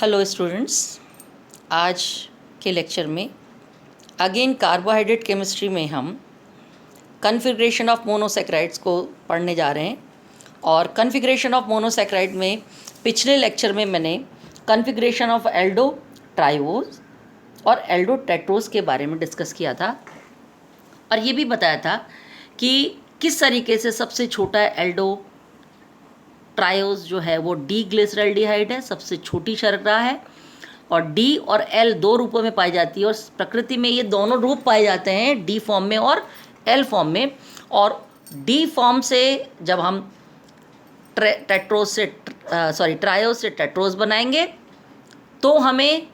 Hello students, आज के lecture में अगेन कार्बोहाइड्रेट केमिस्ट्री में हम कॉन्फ़िगरेशन ऑफ मोनोसैकेराइड्स को पढ़ने जा रहे हैं। और कॉन्फ़िगरेशन ऑफ मोनोसैकेराइड में पिछले लेक्चर में मैंने कॉन्फ़िगरेशन ऑफ एल्डो ट्राइओज और एल्डो टेट्रोज के बारे में डिस्कस किया था और ये भी बताया था कि किस तरीके से सबसे छोटा एल्डो ट्रायोज जो है वो डी ग्लिसरल्डिहाइड है, सबसे छोटी शर्करा है। और डी और एल दो रूपों में पाई जाती है और प्रकृति में ये दोनों रूप पाए जाते हैं, डी फॉर्म में और एल फॉर्म में। और डी फॉर्म से जब हम ट्रायोज से टेट्रोज बनाएंगे तो हमें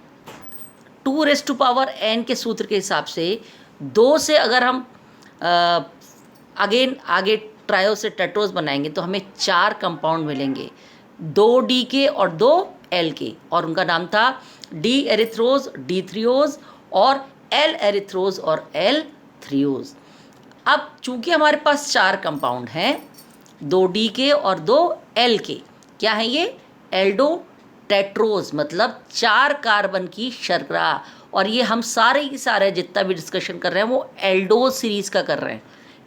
2⁻n के सूत्र के हिसाब से 2 से अगर हम आगे ट्रायोज से टेट्रोज बनाएंगे तो हमें 4 कंपाउंड मिलेंगे, 2 डी के और 2 एल के, और उनका नाम था डी एरिथ्रोज, डी थ्रियोज और एल एरिथ्रोज और एल थ्रियोज। अब चूंकि हमारे पास 4 कंपाउंड हैं, 2 डी के और 2 एल के, क्या है ये? एल्डो टेट्रोज, मतलब 4 कार्बन की शर्करा। और ये हम सारे के सारे जितना भी डिस्कशन कर रहे हैं वो एल्डो सीरीज़ का कर रहे हैं,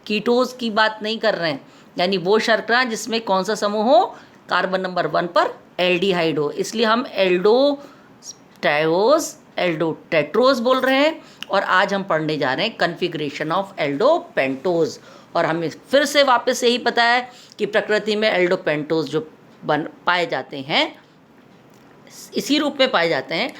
कीटोज की बात नहीं कर रहे हैं। यानी वो शर्करा जिसमें कौन सा समूह हो, कार्बन नंबर 1 पर एल्डिहाइड हो, इसलिए हम एल्डो ट्रायोज, एल्डो टेट्रोज बोल रहे हैं। और आज हम पढ़ने जा रहे हैं कॉन्फ़िगरेशन ऑफ एल्डो पेंटोज। और हमें फिर से वापस यही पता है कि प्रकृति में एल्डो पेंटोज जो पाए जाते हैं इसी रूप में पाए जाते हैं,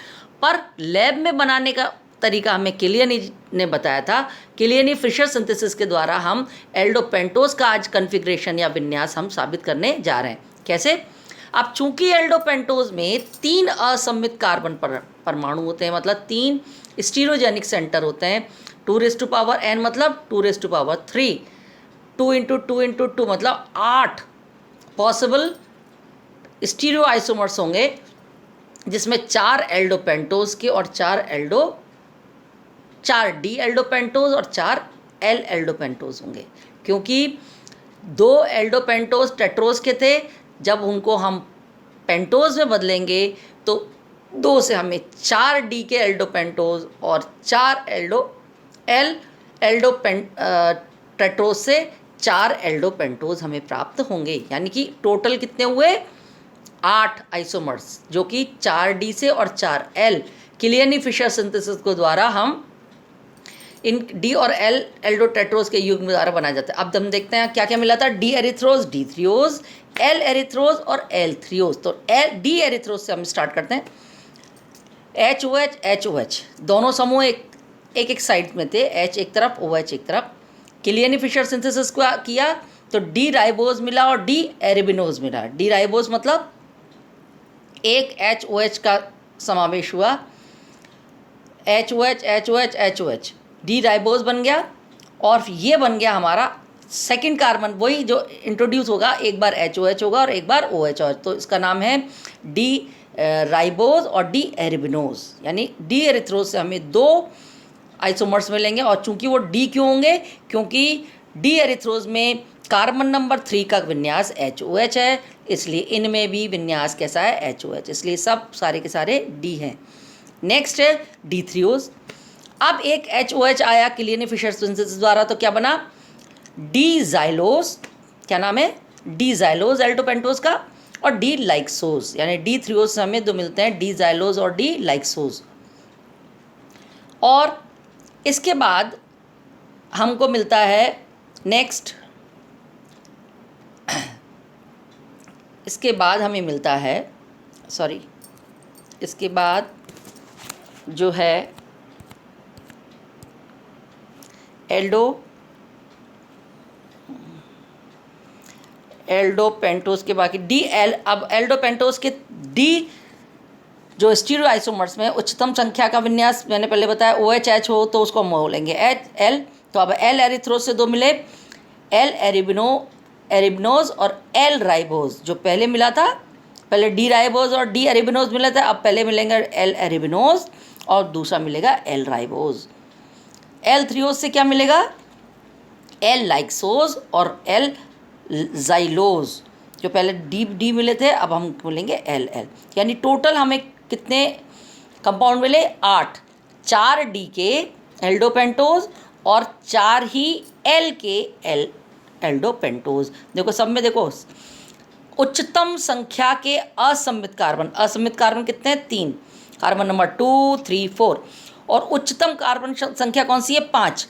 पर लैब में बनाने का तरीका हमें किलियनी ने बताया था। किलियनी फिशर सिंथेसिस के द्वारा हम एल्डो पेंटोज का आज कॉन्फ़िगरेशन या विन्यास हम साबित करने जा रहे हैं। कैसे? अब चूंकि एल्डो पेंटोज में 3 असममित कार्बन परमाणु होते हैं, मतलब 3 स्टीरियोजेनिक सेंटर होते हैं। 2⁻n मतलब 2⁻3, 2 × 2 × 2 मतलब 8 पॉसिबल स्टीरियो आइसोमर्स होंगे, जिसमें 4 एल्डो पेंटोज के और 4 डी एल्डो पेंटोज और 4 एल एल्डो पेंटोज होंगे। क्योंकि 2 एल्डो पेंटोज टेट्रोज के थे, जब उनको हम पेंटोज में बदलेंगे तो 2 से हमें 4 डी के एल्डो पेंटोज और 4 एल्डो टेट्रोज से 4 एल्डो पेंटोज हमें प्राप्त होंगे। यानी कि टोटल कितने हुए? 8 आइसोमर्स, जो कि 4 डी से और 4 एल किलियनी फिशर सिंथेसिस के द्वारा हम इन डी और एल एल्डो टेट्रोज के युग्म द्वारा बनाया जाता है। अब हम देखते हैं क्या क्या मिला था। D erythrose, D threose, L erythrose और एल थ्रियोज। तो डी एरिथ्रोज से हम स्टार्ट करते हैं। HOH दोनों समूह एक साइड में थे, H एक तरफ, OH एक तरफ। किलियनी फिशर सिंथेसिस को किया तो डी राइबोज मिला और डी एरिबिनोज मिला। डी राइबोज मतलब एक HOH का समावेश हुआ, HOH, डी राइबोज बन गया और ये बन गया हमारा सेकंड कार्बन, वही जो इंट्रोड्यूस होगा, एक बार HOH होगा और एक बार OH, तो इसका नाम है डी राइबोज और डी एरिबिनोज। यानी डी एरिथ्रोज से हमें 2 आइसोमर्स मिलेंगे। और चूंकि वो डी क्यों होंगे? क्योंकि डी एरिथ्रोज में कार्बन नंबर 3 का विन्यास HOH है, इसलिए इनमें भी विन्यास कैसा है? HOH, इसलिए सब सारे के सारे डी हैं। नेक्स्ट है डी थ्रियोज। अब एक HOH आया किलियनी फिशर सिंथेसिस द्वारा, तो क्या बना? D xylose. क्या नाम है? डी जाइलोज एल्डो पेंटोज का। और डी लाइक्सोज, यानी डी थ्रियोज से हमें 2 मिलते हैं, डी जाइलोज और डी लाइक्सोज। और इसके बाद हमको मिलता है नेक्स्ट, इसके बाद हमें मिलता है, इसके बाद जो है एल्डो पेंटोज के बाकी डी एल। अब एल्डो पेंटोज के डी जो स्टीरियो आइसोमर्स में उच्चतम संख्या का विन्यास मैंने पहले बताया, OH हो तो उसको हम बोलेंगे L। तो अब एल एरिथ्रोज से 2 मिले, एल एरिबिनोज और एल राइबोज। जो पहले मिला था, पहले डी राइबोज और डी एरिबिनोज मिला था, अब पहले मिलेंगे एल एरिबिनोज और दूसरा मिलेगा एल राइबोज। एल थ्रियोज से क्या मिलेगा? एल लाइक्सोज और एल जाइलोज। जो पहले डी मिले थे अब हम बोलेंगे एल। यानी टोटल हमें कितने कंपाउंड मिले? 8। 4 डी के एल्डोपेंटोज और 4 ही एल के एल्डोपेंटोज। देखो सब में देखो उच्चतम संख्या के असममित कार्बन कितने हैं? 3। Carbon number 2, 3, 4। और उच्चतम कार्बन संख्या कौन सी है? 5,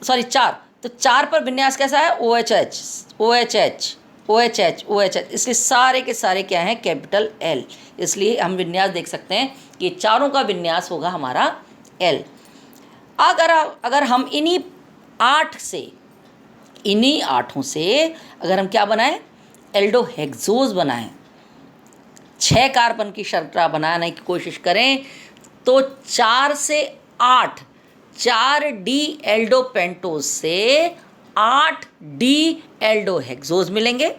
सॉरी 4। तो 4 पर विन्यास कैसा है? OHH, OHH, OHH, OHH। इसलिए सारे के सारे क्या हैं? Capital L। इसलिए हम विन्यास देख सकते हैं कि चारों का विन्यास होगा हमारा L। अगर हम इन्हीं 8 से, इन्हीं 8 से अगर हम क्या बनाएं? एल्डोहेक्सोज बनाएं, 6 कार्बन की शर्करा बनाने की कोशिश करें तो 4 से 8, 4 डी एल्डोपेंटोज से 8 डी एल्डोहेक्सोज मिलेंगे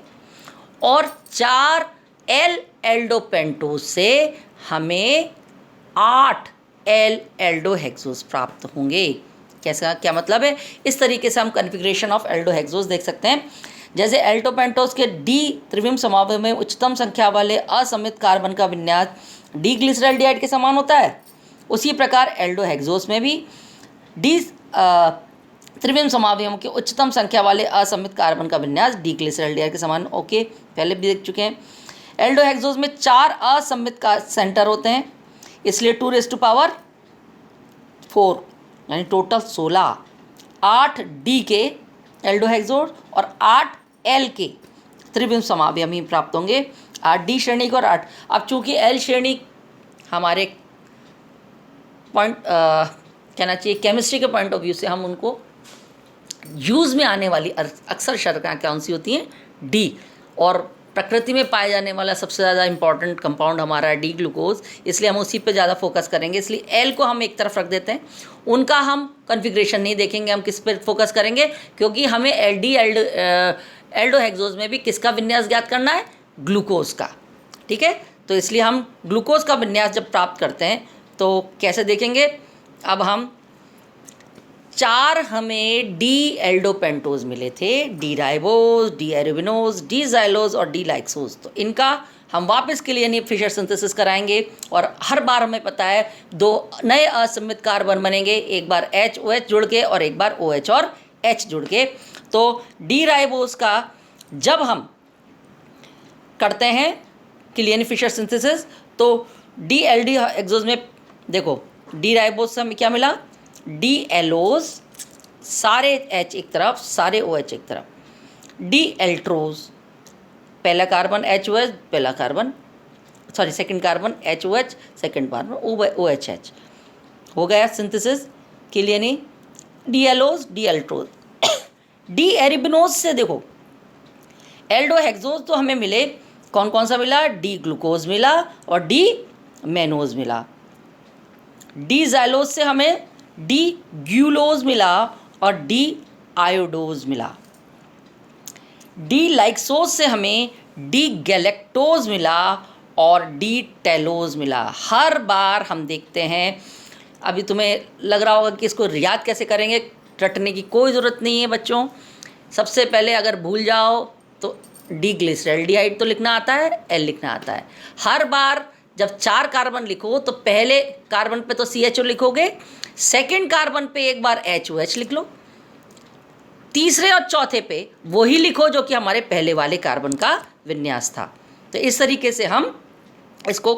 और 4 एल एल्डोपेंटोज से हमें 8 एल एल्डोहेक्सोज प्राप्त होंगे। कैसा, क्या मतलब है? इस तरीके से हम कॉन्फ़िगरेशन ऑफ एल्डोहेक्सोज देख सकते हैं। जैसे एल्डोपेंटोज के डी त्रिविम समावयव में उच्चतम संख्या वाले असममित कार्बन का विन्यास डी ग्लिसरॉल्डिहाइड के समान होता है, उसी प्रकार एल्डोहेक्सोज में भी डी त्रिविम समावयवों के उच्चतम संख्या वाले असममित कार्बन का विन्यास डी ग्लिसरॉल्डिहाइड के समान। ओके, पहले भी देख चुके हैं। एल्डोहेक्सोज में 4 असममित का सेंटर होते हैं, इसलिए 2⁴ यानी टोटल 16। 8 डी के एल्डोहेक्सोज और 8 एल के त्रिविम समावयव ही प्राप्त होंगे। 8 डी श्रेणी को और 8। अब चूंकि एल श्रेणी हमारे पॉइंट कहना चाहिए केमिस्ट्री के पॉइंट ऑफ व्यू से हम उनको यूज़ में आने वाली अक्सर शर्कराएं कौन सी होती हैं? डी। और प्रकृति में पाए जाने वाला सबसे ज़्यादा इंपॉर्टेंट कंपाउंड हमारा है डी ग्लूकोज, इसलिए हम उसी पे ज़्यादा फोकस करेंगे। इसलिए एल को हम एक तरफ रख देते हैं, उनका हम कॉन्फ़िगरेशन नहीं देखेंगे। हम किस पे फोकस करेंगे? क्योंकि हमें एल्डोहेक्सोज में भी किसका विन्यास ज्ञात करना है? ग्लूकोज का। ठीक है, तो इसलिए हम ग्लूकोज का विन्यास जब प्राप्त करते हैं तो कैसे देखेंगे? अब हम 4 हमें डी एल्डोपेंटोज मिले थे, डी राइबोज, डी एरेबिनोज, डी ज़ाइलोज और डी लाइक्सोज। तो इनका हम वापस के लिए फिशर सिंथेसिस कराएंगे और हर बार हमें पता है 2 नए असममित कार्बन बनेंगे, एक बार HOH जुड़ के और एक बार OH और H जुड़ के। तो डी राइबोज का जब हम करते हैं किलियन फिशर सिंथेसिस तो डी एल्डोहेक्सोज में देखो डी राइबोज से हमें क्या मिला? डी एलोज, सारे H एक तरफ, सारे OH एक तरफ। डी एल्ट्रोज, पहला कार्बन HOH, पहला carbon sorry second carbon HOH, second carbon OHH। हो गया synthesis Kiliani. D allose, D altrose. D arabinose से देखो एल्डोहेक्सोज तो हमें मिले, कौन कौन सा मिला? डी ग्लूकोज मिला और डी मेनोज मिला। डी ज़ाइलोज से हमें डी ग्यूलोज मिला और डी आयोडोज मिला। डी लाइक्सोज से हमें डी गैलेक्टोज मिला और डी टेलोज मिला। हर बार हम देखते हैं, अभी तुम्हें लग रहा होगा कि इसको याद कैसे करेंगे, रटने की कोई ज़रूरत नहीं है बच्चों। सबसे पहले अगर भूल जाओ तो डी ग्लिसरॉल्डिहाइड तो लिखना आता है, एल लिखना आता है। हर बार जब 4 कार्बन लिखो तो पहले कार्बन पे तो CHO लिखोगे, सेकंड कार्बन पे एक बार HOH लिख लो, तीसरे और चौथे पे वही लिखो जो कि हमारे पहले वाले कार्बन का विन्यास था। तो इस तरीके से हम इसको